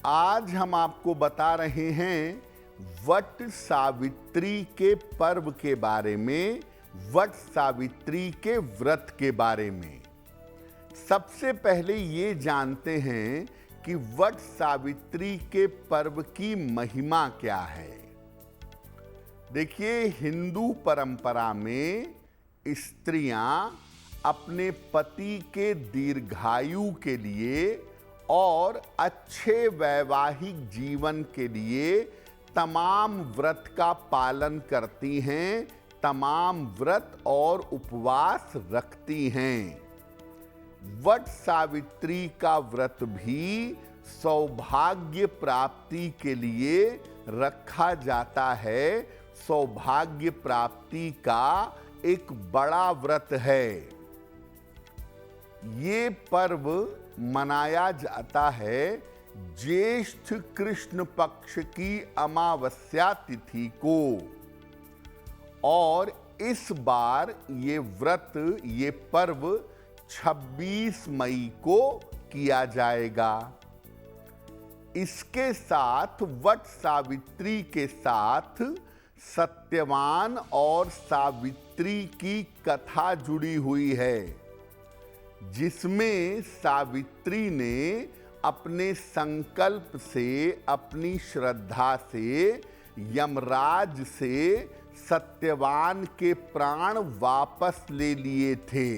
आज हम आपको बता रहे हैं वट सावित्री के पर्व के बारे में, वट सावित्री के व्रत के बारे में। सबसे पहले ये जानते हैं कि वट सावित्री के पर्व की महिमा क्या है। देखिए, हिंदू परंपरा में स्त्रियां अपने पति के दीर्घायु के लिए और अच्छे वैवाहिक जीवन के लिए तमाम व्रत का पालन करती हैं, तमाम व्रत और उपवास रखती हैं। वट सावित्री का व्रत भी सौभाग्य प्राप्ति के लिए रखा जाता है। सौभाग्य प्राप्ति का एक बड़ा व्रत है। ये पर्व मनाया जाता है ज्येष्ठ कृष्ण पक्ष की अमावस्या तिथि को, और इस बार ये व्रत, ये पर्व 26 मई को किया जाएगा। इसके साथ वट सावित्री के साथ सत्यवान और सावित्री की कथा जुड़ी हुई है, जिसमें सावित्री ने अपने संकल्प से, अपनी श्रद्धा से यमराज से सत्यवान के प्राण वापस ले लिए थे।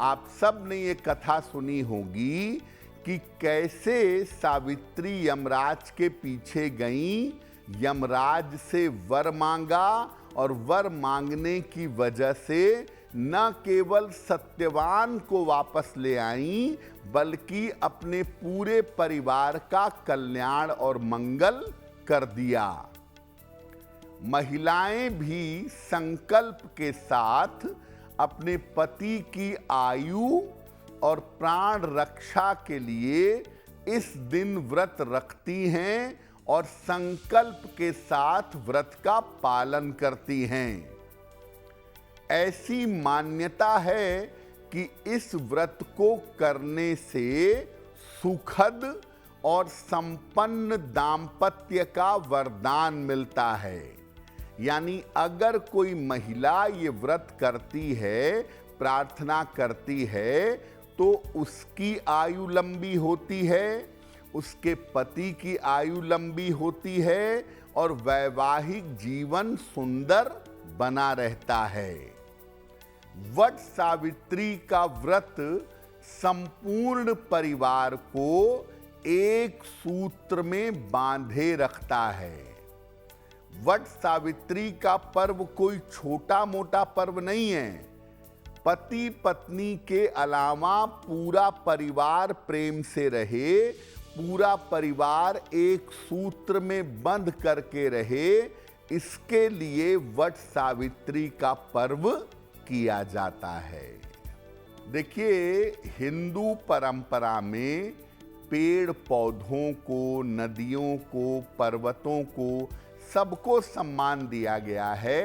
आप सब ने ये कथा सुनी होगी कि कैसे सावित्री यमराज के पीछे गईं, यमराज से वर मांगा और वर मांगने की वजह से न केवल सत्यवान को वापस ले आईं, बल्कि अपने पूरे परिवार का कल्याण और मंगल कर दिया। महिलाएं भी संकल्प के साथ अपने पति की आयु और प्राण रक्षा के लिए इस दिन व्रत रखती हैं और संकल्प के साथ व्रत का पालन करती हैं। ऐसी मान्यता है कि इस व्रत को करने से सुखद और संपन्न दाम्पत्य का वरदान मिलता है। यानी अगर कोई महिला ये व्रत करती है, प्रार्थना करती है, तो उसकी आयु लंबी होती है, उसके पति की आयु लंबी होती है और वैवाहिक जीवन सुंदर बना रहता है। वट सावित्री का व्रत संपूर्ण परिवार को एक सूत्र में बांधे रखता है। वट सावित्री का पर्व कोई छोटा मोटा पर्व नहीं है। पति पत्नी के अलावा पूरा परिवार प्रेम से रहे, पूरा परिवार एक सूत्र में बंध करके रहे, इसके लिए वट सावित्री का पर्व किया जाता है। देखिए, हिंदू परंपरा में पेड़ पौधों को, नदियों को, पर्वतों को, सबको सम्मान दिया गया है।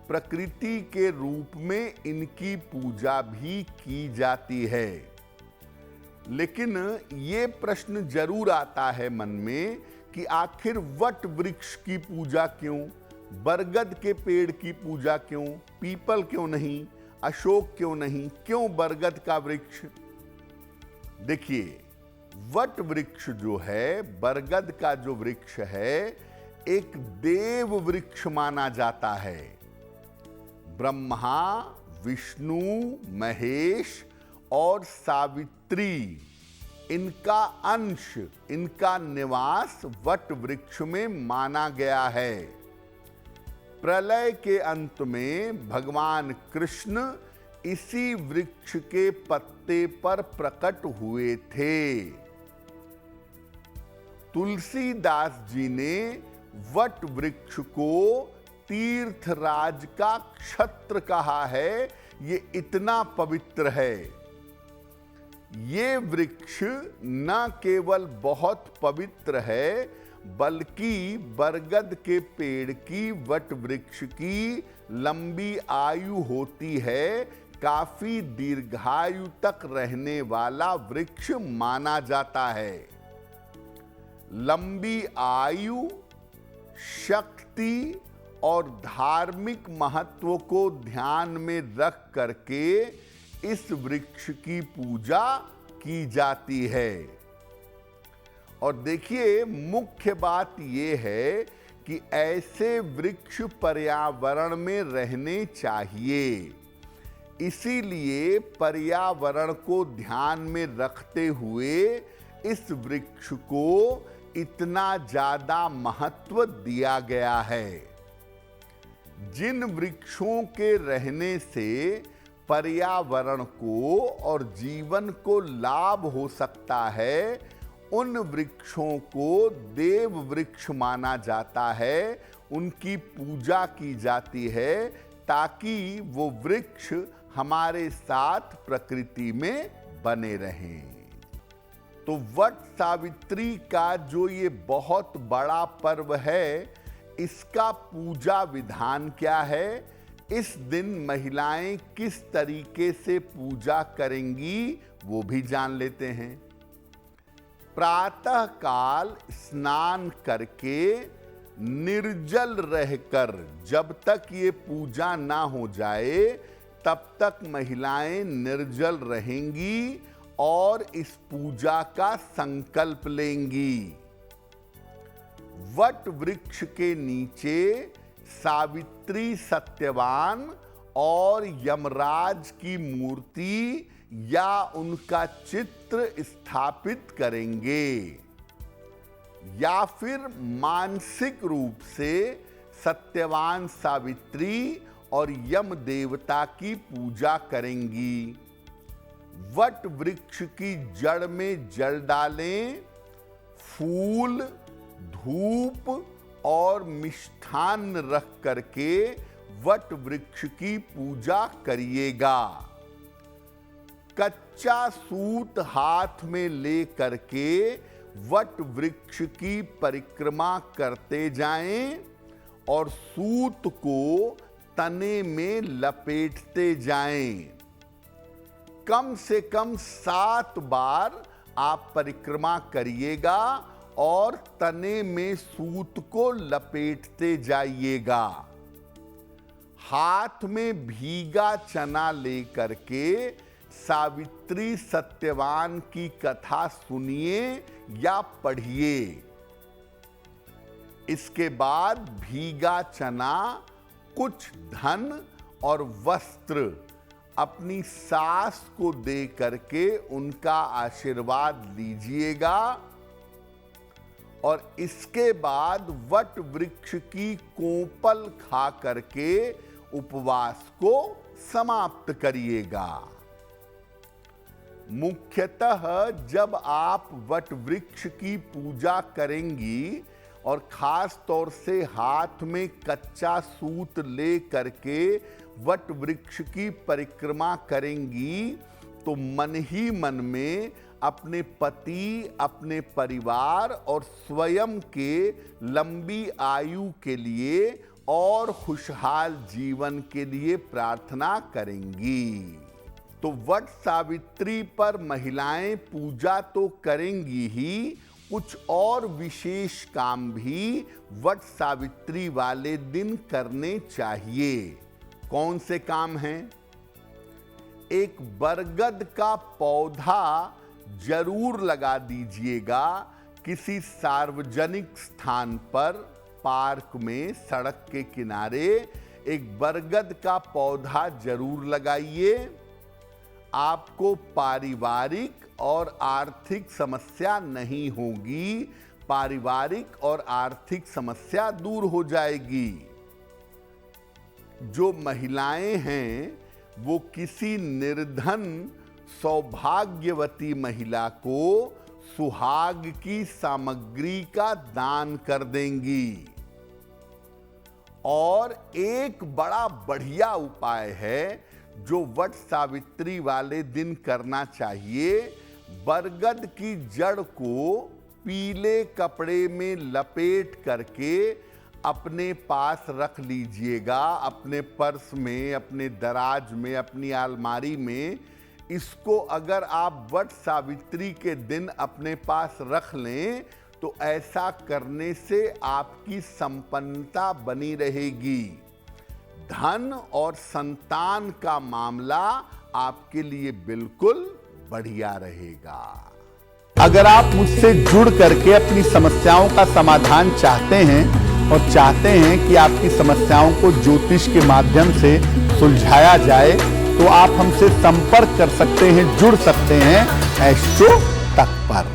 प्रकृति के रूप में इनकी पूजा भी की जाती है। लेकिन ये प्रश्न जरूर आता है मन में कि आखिर वट वृक्ष की पूजा क्यों, बरगद के पेड़ की पूजा क्यों, पीपल क्यों नहीं, अशोक क्यों नहीं, क्यों बरगद का वृक्ष? देखिए, वट वृक्ष जो है, बरगद का जो वृक्ष है, एक देव वृक्ष माना जाता है। ब्रह्मा, विष्णु, महेश और सावित्री, इनका अंश, इनका निवास वट वृक्ष में माना गया है। प्रलय के अंत में भगवान कृष्ण इसी वृक्ष के पत्ते पर प्रकट हुए थे। तुलसीदास जी ने वट वृक्ष को तीर्थराज का क्षत्र कहा है। ये इतना पवित्र है। ये वृक्ष न केवल बहुत पवित्र है, बल्कि बरगद के पेड़ की, वट वृक्ष की लंबी आयु होती है, काफी दीर्घायु तक रहने वाला वृक्ष माना जाता है। लंबी आयु, शक्ति और धार्मिक महत्व को ध्यान में रख करके इस वृक्ष की पूजा की जाती है। और देखिए, मुख्य बात यह है कि ऐसे वृक्ष पर्यावरण में रहने चाहिए। इसीलिए पर्यावरण को ध्यान में रखते हुए इस वृक्ष को इतना ज्यादा महत्व दिया गया है। जिन वृक्षों के रहने से पर्यावरण को और जीवन को लाभ हो सकता है, उन वृक्षों को देव वृक्ष माना जाता है, उनकी पूजा की जाती है, ताकि वो वृक्ष हमारे साथ प्रकृति में बने रहें। तो वट सावित्री का जो ये बहुत बड़ा पर्व है, इसका पूजा विधान क्या है, इस दिन महिलाएं किस तरीके से पूजा करेंगी, वो भी जान लेते हैं। प्रातः काल स्नान करके निर्जल रहकर, जब तक ये पूजा ना हो जाए तब तक महिलाएं निर्जल रहेंगी और इस पूजा का संकल्प लेंगी। वट वृक्ष के नीचे सावित्री, सत्यवान और यमराज की मूर्ति या उनका चित्र स्थापित करेंगे, या फिर मानसिक रूप से सत्यवान सावित्री और यम देवता की पूजा करेंगी। वट वृक्ष की जड़ में जल डालें, फूल, धूप और मिष्ठान्न रख करके वट वृक्ष की पूजा करिएगा। कच्चा सूत हाथ में ले करके वट वृक्ष की परिक्रमा करते जाएं और सूत को तने में लपेटते जाएं। कम से कम 7 बार आप परिक्रमा करिएगा और तने में सूत को लपेटते जाइएगा। हाथ में भीगा चना लेकर के सावित्री, सत्यवान की कथा सुनिए या पढ़िए। इसके बाद भीगा चना, कुछ धन और वस्त्र अपनी सास को दे करके उनका आशीर्वाद लीजिएगा। और इसके बाद वट वृक्ष की कोंपल खा करके उपवास को समाप्त करिएगा। मुख्यतः जब आप वट वृक्ष की पूजा करेंगी और खास तौर से हाथ में कच्चा सूत ले करके वट वृक्ष की परिक्रमा करेंगी, तो मन ही मन में अपने पति, अपने परिवार और स्वयं के लंबी आयु के लिए और खुशहाल जीवन के लिए प्रार्थना करेंगी। तो वट सावित्री पर महिलाएं पूजा तो करेंगी ही, कुछ और विशेष काम भी वट सावित्री वाले दिन करने चाहिए। कौन से काम हैं? एक बरगद का पौधा जरूर लगा दीजिएगा किसी सार्वजनिक स्थान पर, पार्क में, सड़क के किनारे एक बरगद का पौधा जरूर लगाइए। आपको पारिवारिक और आर्थिक समस्या नहीं होगी, पारिवारिक और आर्थिक समस्या दूर हो जाएगी। जो महिलाएं हैं वो किसी निर्धन सौभाग्यवती महिला को सुहाग की सामग्री का दान कर देंगी। और एक बड़ा बढ़िया उपाय है जो वट सावित्री वाले दिन करना चाहिए। बरगद की जड़ को पीले कपड़े में लपेट करके अपने पास रख लीजिएगा, अपने पर्स में, अपने दराज में, अपनी अलमारी में। इसको अगर आप वट सावित्री के दिन अपने पास रख लें तो ऐसा करने से आपकी संपन्नता बनी रहेगी। धन और संतान का मामला आपके लिए बिल्कुल बढ़िया रहेगा। अगर आप मुझसे जुड़ करके अपनी समस्याओं का समाधान चाहते हैं और चाहते हैं कि आपकी समस्याओं को ज्योतिष के माध्यम से सुलझाया जाए, तो आप हमसे संपर्क कर सकते हैं, जुड़ सकते हैं एस्ट्रो तक पर।